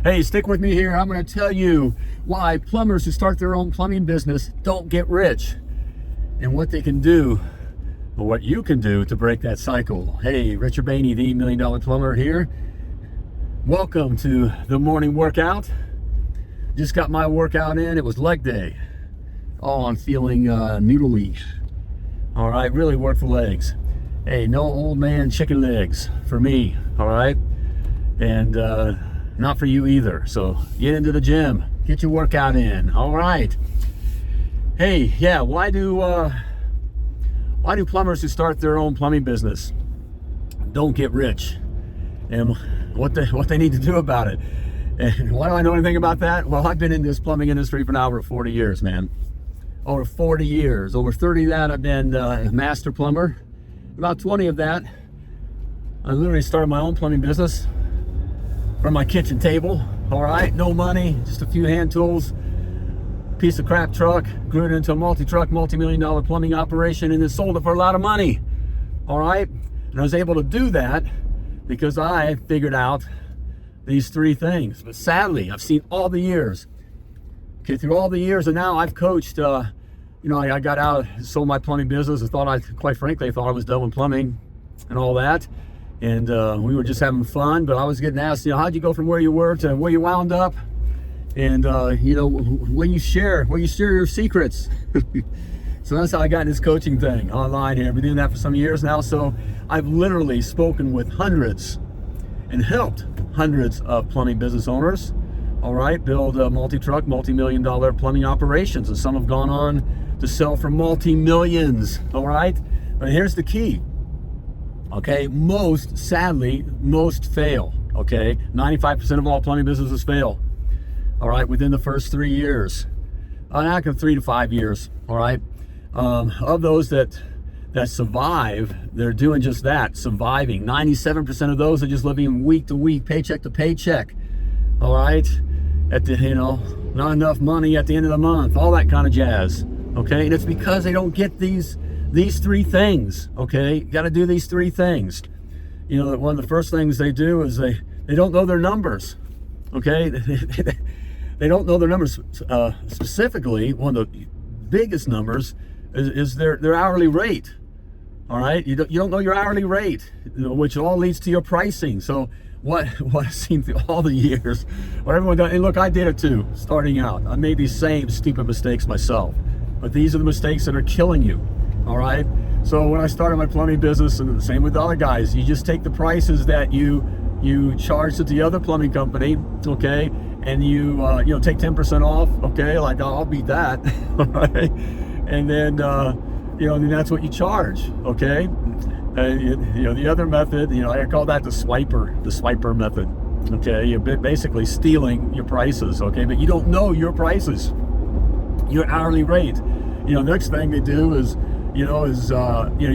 Hey, stick with me here. I'm going to tell you why plumbers who start their own plumbing business don't get rich and what they can do, or what you can do to break that cycle. Hey, Richard Bainey, the $1 Million Plumber here. Welcome to the morning workout. Just got my workout in. It was leg day. Oh, I'm feeling noodly. All right, really work the legs. Hey, no old man chicken legs for me, all right? And not for you either. So get into the gym, get your workout in. All right. Hey, yeah, why do plumbers who start their own plumbing business don't get rich, and what they need to do about it? And why do I know anything about that? Well, I've been in this plumbing industry for now over 40 years, man. Over 40 years. Over 30 of that I've been a master plumber. About 20 of that I literally started my own plumbing business from my kitchen table. All right, no money, just a few hand tools, piece of crap truck, grew it into a multi-truck, multi-million-dollar plumbing operation, and then sold it for a lot of money. All right, and I was able to do that because I figured out these three things. But sadly, I've seen all the years, okay, through all the years, and now I've coached. I got out, sold my plumbing business. Quite frankly, I thought I was done with plumbing and all that. And we were just having fun, but I was getting asked, how'd you go from where you were to where you wound up? And when you share your secrets. So that's how I got in this coaching thing online here. I've been doing that for some years now. So I've literally spoken with hundreds and helped hundreds of plumbing business owners, all right, build multi-truck, multi-million-dollar plumbing operations. And some have gone on to sell for multi-millions, all right? But here's the key. Okay, sadly, most fail, okay? 95% of all plumbing businesses fail, all right, within the first 3 years. Not 3 to 5 years, all right? Of those that survive, they're doing just that, surviving. 97% of those are just living week to week, paycheck to paycheck, all right? Not enough money at the end of the month, all that kind of jazz, okay? And it's because they don't get these three things, okay? You got to do these three things. One of the first things they do is they don't know their numbers, okay? They don't know their numbers. Specifically, one of the biggest numbers is their hourly rate, all right? You don't know your hourly rate, which all leads to your pricing. So what I've seen through all the years, what everyone does, and look, I did it too, starting out. I made these same stupid mistakes myself, but these are the mistakes that are killing you. All right. So when I started my plumbing business, and the same with the other guys, you just take the prices that you charge to the other plumbing company, okay, and you take 10% off, okay, like I'll beat that, all right, and then and that's what you charge, okay. The other method, I call that the swiper method, okay. You're basically stealing your prices, okay, but you don't know your prices, your hourly rate. Next thing they do is you're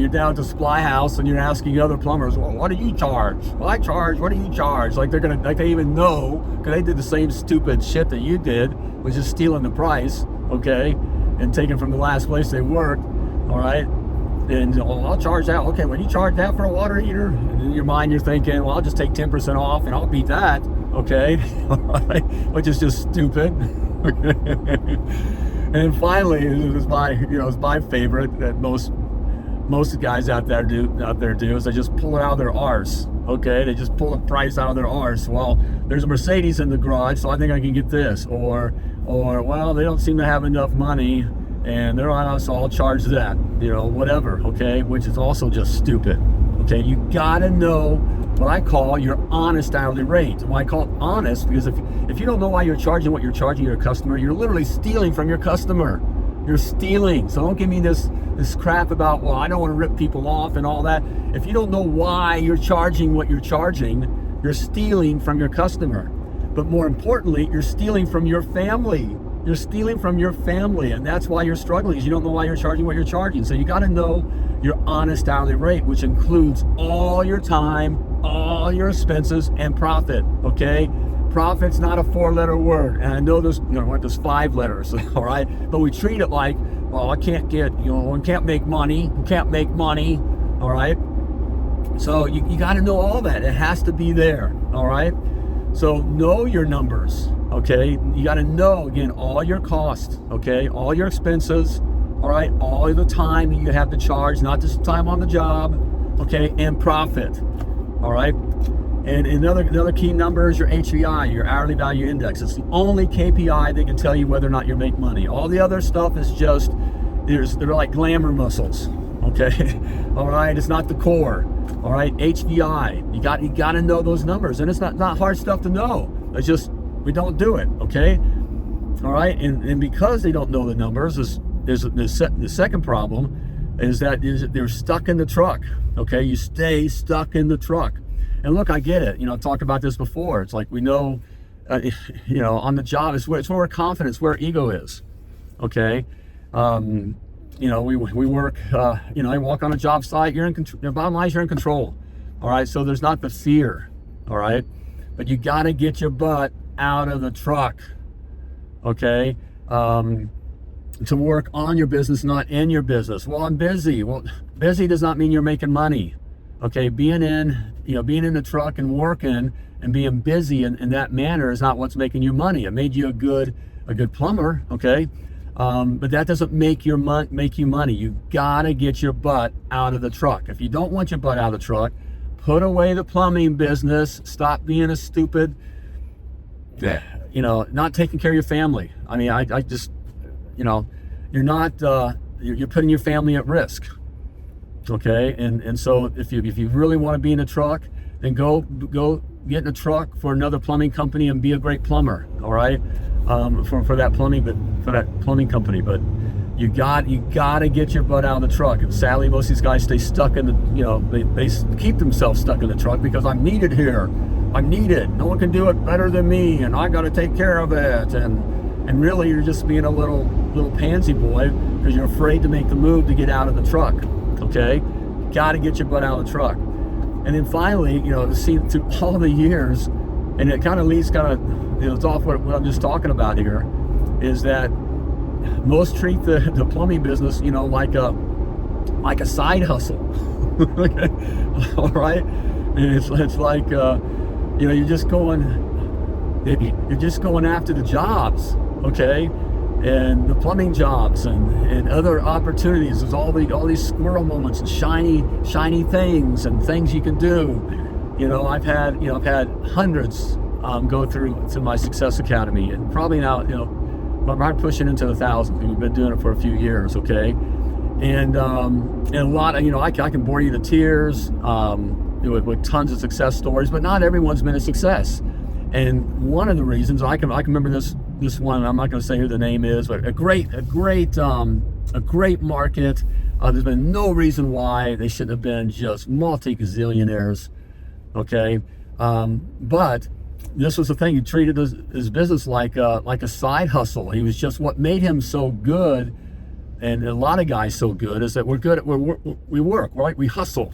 down at the supply house and you're asking other plumbers, well, what do you charge? Well, I charge, what do you charge? Like they even know, because they did the same stupid shit that you did, was just stealing the price, okay, and taking from the last place they worked, all right, and I'll charge that. Okay, when you charge that for a water heater, and in your mind you're thinking, well, I'll just take 10% off and I'll beat that, okay, all right, which is just stupid. And then finally, it's my favorite that most guys out there do is they just pull it out of their arse. Okay, they just pull the price out of their arse. Well, there's a Mercedes in the garage, so I think I can get this. Or well, they don't seem to have enough money, and they're on us, so I'll charge that. Whatever. Okay, which is also just stupid. Okay, you gotta know what I call your honest hourly rate. Why I call it honest? Because if you don't know why you're charging what you're charging your customer, you're literally stealing from your customer. You're stealing. So don't give me this crap about, well, I don't want to rip people off and all that. If you don't know why you're charging what you're charging, you're stealing from your customer. But more importantly, you're stealing from your family. You're stealing from your family, and that's why you're struggling, is you don't know why you're charging what you're charging. So you got to know your honest hourly rate, which includes all your time, all your expenses, and profit, okay? Profit's not a 4-letter word, and I know there's 5 letters, all right? But we treat it like, well, I can't make money, all right? So you got to know all that. It has to be there, all right? So know your numbers, okay? You got to know, again, all your costs, okay? All your expenses, all right? All the time that you have to charge, not just time on the job, okay? And profit, all right? And another key number is your HVI, your hourly value index. It's the only KPI that can tell you whether or not you make money. All the other stuff is just, they're like glamour muscles, okay? All right, it's not the core. All right, HVI, you got to know those numbers, and it's not hard stuff to know. It's just we don't do it, okay? All right, and because they don't know the numbers, the second problem is that they're stuck in the truck. Okay, you stay stuck in the truck. And look, I get it. I've talked about this before. It's like we know, on the job, it's where confidence, where ego is. Okay. We work, I walk on a job site, you're in control. The bottom line is you're in control. All right. So there's not the fear. All right. But you got to get your butt out of the truck. Okay. To work on your business, not in your business. Well, I'm busy. Well, busy does not mean you're making money. Okay. Being in the truck and working and being busy in that manner is not what's making you money. It made you a good plumber. Okay. But that doesn't make you money. You gotta get your butt out of the truck. If you don't want your butt out of the truck, put away the plumbing business. Stop being a stupid, not taking care of your family. I mean, I just, you're not, you're putting your family at risk. Okay. And so if you really want to be in a truck, then go get in a truck for another plumbing company and be a great plumber. All right. For that plumbing company, but you got to get your butt out of the truck. And sadly, most of these guys stay stuck in the, they keep themselves stuck in the truck because I'm needed here. I'm needed. No one can do it better than me, and I got to take care of it. And really, you're just being a little pansy boy because you're afraid to make the move to get out of the truck. Okay, got to get your butt out of the truck. And then finally, see through all the years, and it kind of leads it's off what I'm just talking about here, is that most treat the plumbing business, like a side hustle. Okay, all right, and it's like you're just going after the jobs, okay, and the plumbing jobs and other opportunities. There's all these squirrel moments and shiny things and things you can do. I've had hundreds go through to my Success Academy, and probably now, I'm pushing into the thousands. We've been doing it for a few years, okay? And a lot of, I can bore you to tears with tons of success stories, but not everyone's been a success. And one of the reasons I can remember this one, I'm not going to say who the name is, but a great market. There's been no reason why they shouldn't have been just multi-gazillionaires, okay? But this was the thing. He treated his business like a side hustle. He was just, what made him so good, and a lot of guys so good, is that we're good at we work, right? We hustle.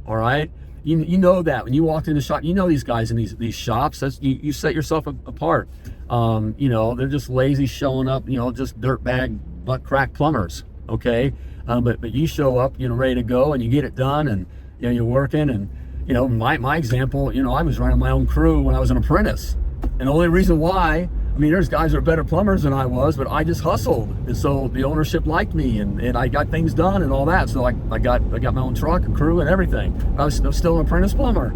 All right. You know that when you walked in the shop, these guys in these shops. You set yourself apart. They're just lazy showing up. Just dirtbag butt crack plumbers. Okay. But you show up, ready to go, and you get it done, and you're working. And my example, I was running my own crew when I was an apprentice, and the only reason why, there's guys that are better plumbers than I was, but I just hustled, and so the ownership liked me, and I got things done and all that. So I got my own truck and crew and everything. I was still an apprentice plumber,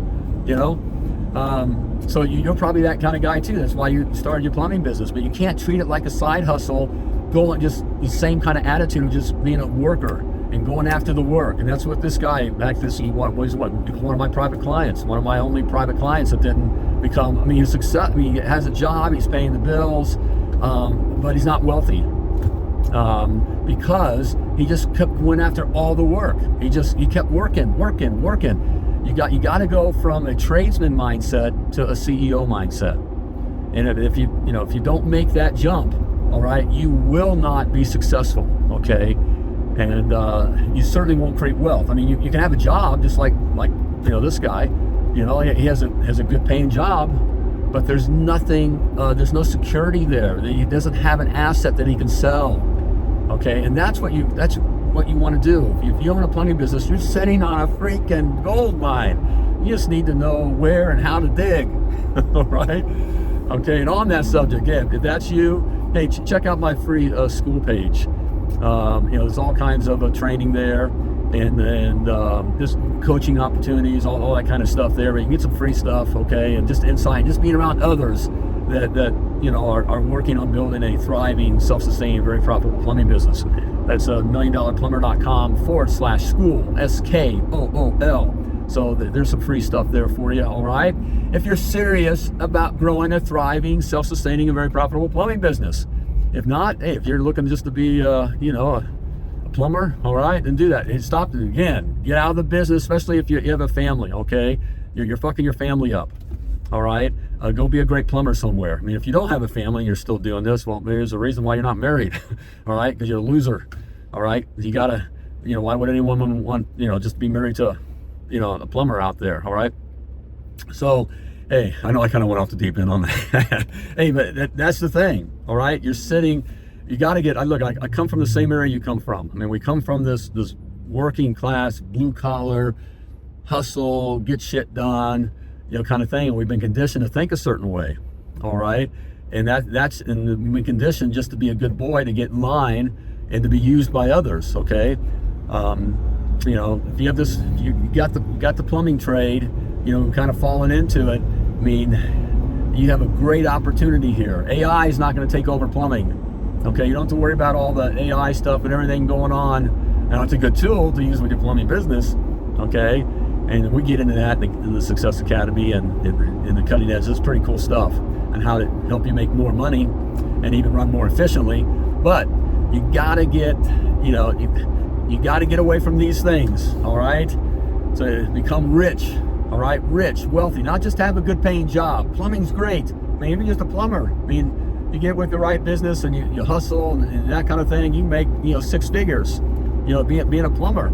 So you're probably that kind of guy too. That's why you started your plumbing business. But you can't treat it like a side hustle, going just the same kind of attitude of just being a worker and going after the work. And that's what this guy, he was one of my private clients, one of my only private clients that didn't become, he's success. He has a job, he's paying the bills, but he's not wealthy, because he just kept going after all the work. He kept working. You got to go from a tradesman mindset to a CEO mindset. And if you don't make that jump, all right, you will not be successful. Okay. And you certainly won't create wealth. You can have a job just like this guy. He has a good paying job, but there's nothing. There's no security there. He doesn't have an asset that he can sell. Okay, and that's what you want to do. If you own a plumbing business, you're sitting on a freaking gold mine. You just need to know where and how to dig. All right. Okay. And on that subject, yeah, if that's you, hey, check out my free school page. There's all kinds of training there, and just coaching opportunities, all that kind of stuff there. But you can get some free stuff, okay, and just insight, just being around others that are working on building a thriving, self-sustaining, very profitable plumbing business. That's milliondollarplumber.com/school, SKOOL. So there's some free stuff there for you, all right? If you're serious about growing a thriving, self-sustaining, and very profitable plumbing business. If not, hey, if you're looking just to be, a plumber, all right, then do that. And stop it again. Get out of the business, especially if you have a family, okay? You're fucking your family up, all right? Go be a great plumber somewhere. I mean, if you don't have a family and you're still doing this, well, there's a reason why you're not married, all right? Because you're a loser, all right? You gotta, why would any woman want, just be married to, a plumber out there, all right? So, hey, I know I kind of went off the deep end on that. Hey, but that's the thing, all right? You're sitting, you got to look, I come from the same area you come from. I mean, we come from this working class, blue collar, hustle, get shit done, kind of thing. And we've been conditioned to think a certain way, all right? And we've been conditioned just to be a good boy, to get in line and to be used by others, okay? If you have this, you got the plumbing trade, kind of falling into it, I mean, you have a great opportunity here. AI is not going to take over plumbing. Okay, you don't have to worry about all the AI stuff and everything going on. Now, it's a good tool to use with your plumbing business. Okay, and we get into that in the Success Academy and in the Cutting Edge. It's pretty cool stuff on how to help you make more money and even run more efficiently. But you gotta get, you gotta get away from these things. All right, to become rich. All right, rich, wealthy, not just have a good paying job. Plumbing's great. I mean, even just a plumber. I mean, you get with the right business and you hustle and that kind of thing, you make, 6 figures, being a plumber,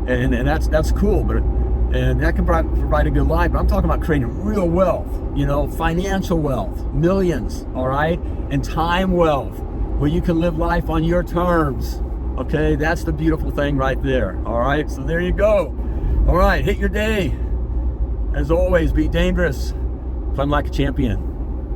and that's cool, and that can provide a good life. But I'm talking about creating real wealth, financial wealth, millions, all right, and time wealth, where you can live life on your terms. Okay, that's the beautiful thing right there. All right, so there you go. All right, hit your day. As always, be dangerous. Plumb like a champion.